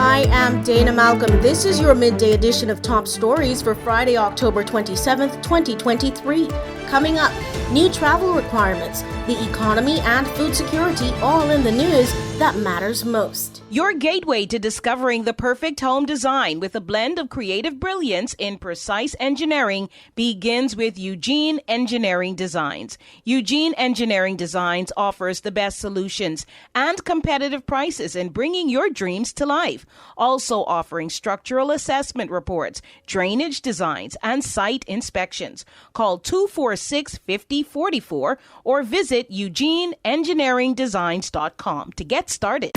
I am Dana Malcolm. This is your midday edition of Top Stories for Friday, October 27th, 2023. Coming up, new travel requirements, the economy and food security all in the news that matters most. Your gateway to discovering the perfect home design with a blend of creative brilliance in precise engineering begins with Eugene Engineering Designs. Eugene Engineering Designs offers the best solutions and competitive prices in bringing your dreams to life. Also offering structural assessment reports, drainage designs, and site inspections. Call 246-5044 or visit eugeneengineeringdesigns.com to get started.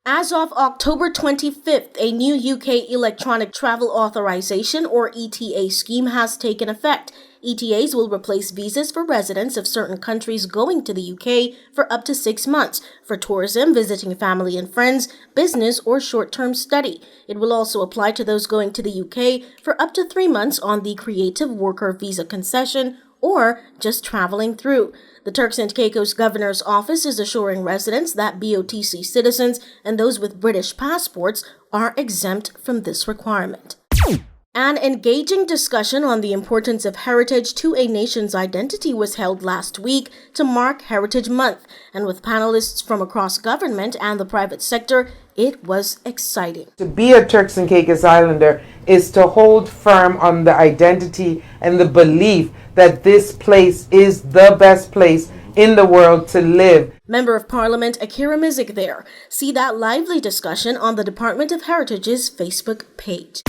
As of October 25th, a new UK Electronic Travel Authorization or ETA scheme has taken effect. ETAs will replace visas for residents of certain countries going to the UK for up to 6 months for tourism, visiting family and friends, business, or short-term study. It will also apply to those going to the UK for up to 3 months on the creative worker visa concession or just traveling through. The Turks and Caicos Governor's Office is assuring residents that BOTC citizens and those with British passports are exempt from this requirement. An engaging discussion on the importance of heritage to a nation's identity was held last week to mark Heritage Month, and with panelists from across government and the private sector, it was exciting. To be a Turks and Caicos Islander is to hold firm on the identity and the belief that this place is the best place in the world to live. Member of Parliament Akira Mizik there. See that lively discussion on the Department of Heritage's Facebook page.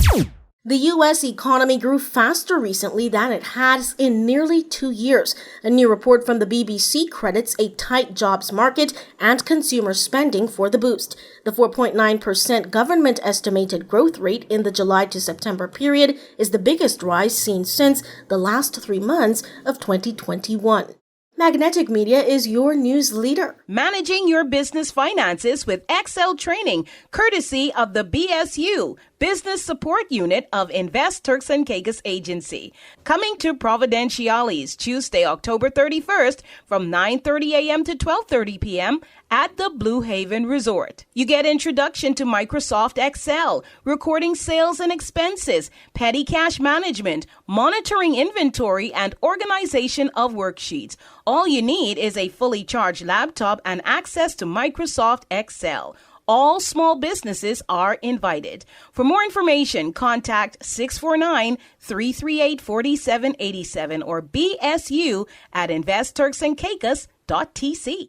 The U.S. economy grew faster recently than it has in nearly 2 years. A new report from the BBC credits a tight jobs market and consumer spending for the boost. The 4.9% government estimated growth rate in the July to September period is the biggest rise seen since the last 3 months of 2021. Magnetic Media is your news leader. Managing your business finances with Excel training, courtesy of the BSU, Business Support Unit of Invest Turks and Caicos Agency. Coming to Providenciales Tuesday, October 31st from 9:30 a.m. to 12:30 p.m. at the Blue Haven Resort. You get introduction to Microsoft Excel, recording sales and expenses, petty cash management, monitoring inventory, and organization of worksheets. All you need is a fully charged laptop and access to Microsoft Excel. All small businesses are invited. For more information, contact 649-338-4787 or BSU at investturksandcaicos.tc.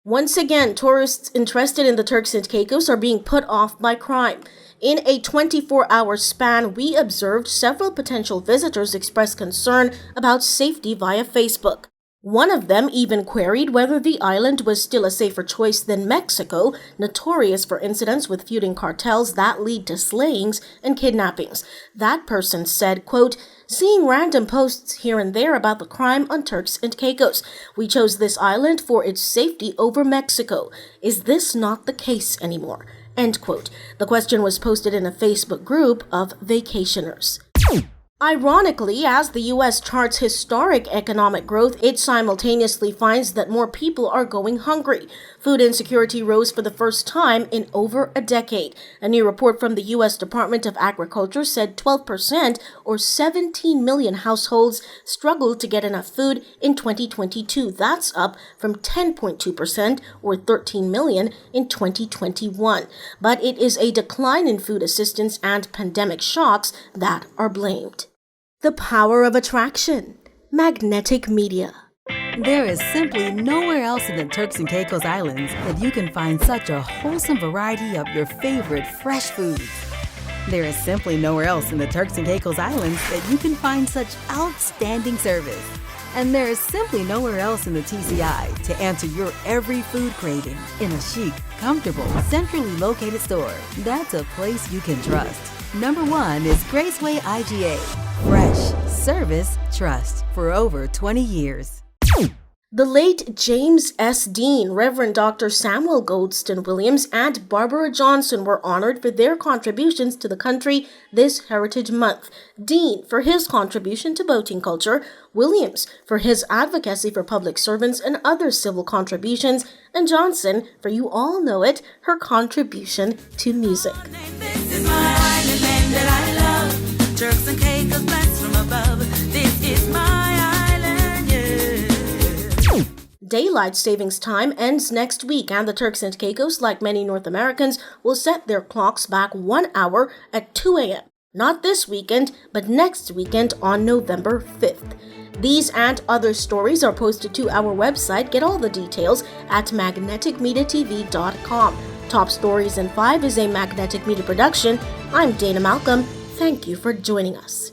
Once again, tourists interested in the Turks and Caicos are being put off by crime. In a 24-hour span, we observed several potential visitors express concern about safety via Facebook. One of them even queried whether the island was still a safer choice than Mexico, notorious for incidents with feuding cartels that lead to slayings and kidnappings. That person said, quote, "Seeing random posts here and there about the crime on Turks and Caicos. We chose this island for its safety over Mexico. Is this not the case anymore?" End quote. The question was posted in a Facebook group of vacationers. Ironically, as the U.S. charts historic economic growth, it simultaneously finds that more people are going hungry. Food insecurity rose for the first time in over a decade. A new report from the U.S. Department of Agriculture said 12%, or 17 million households, struggled to get enough food in 2022. That's up from 10.2%, or 13 million, in 2021. But it is a decline in food assistance and pandemic shocks that are blamed. The power of attraction. Magnetic Media. There is simply nowhere else in the Turks and Caicos Islands that you can find such a wholesome variety of your favorite fresh foods. There is simply nowhere else in the Turks and Caicos Islands that you can find such outstanding service. And there is simply nowhere else in the TCI to answer your every food craving in a chic, comfortable, centrally located store. That's a place you can trust. Number 1 is Graceway IGA. Fresh, service, trust for over 20 years. The late James S. Dean, Reverend Dr. Samuel Goldston Williams, and Barbara Johnson were honored for their contributions to the country this Heritage Month. Dean for his contribution to boating culture, Williams for his advocacy for public servants and other civil contributions, and Johnson for, you all know it, her contribution to music. This is my island land that I love. Turks and Caicos blessed from above. This is my island, yeah. Daylight savings time ends next week, and the Turks and Caicos, like many North Americans, will set their clocks back 1 hour at 2 a.m. Not this weekend, but next weekend on November 5th. These and other stories are posted to our website. Get all the details at magneticmediatv.com. Top Stories in 5 is a Magnetic Media production. I'm Dana Malcolm. Thank you for joining us.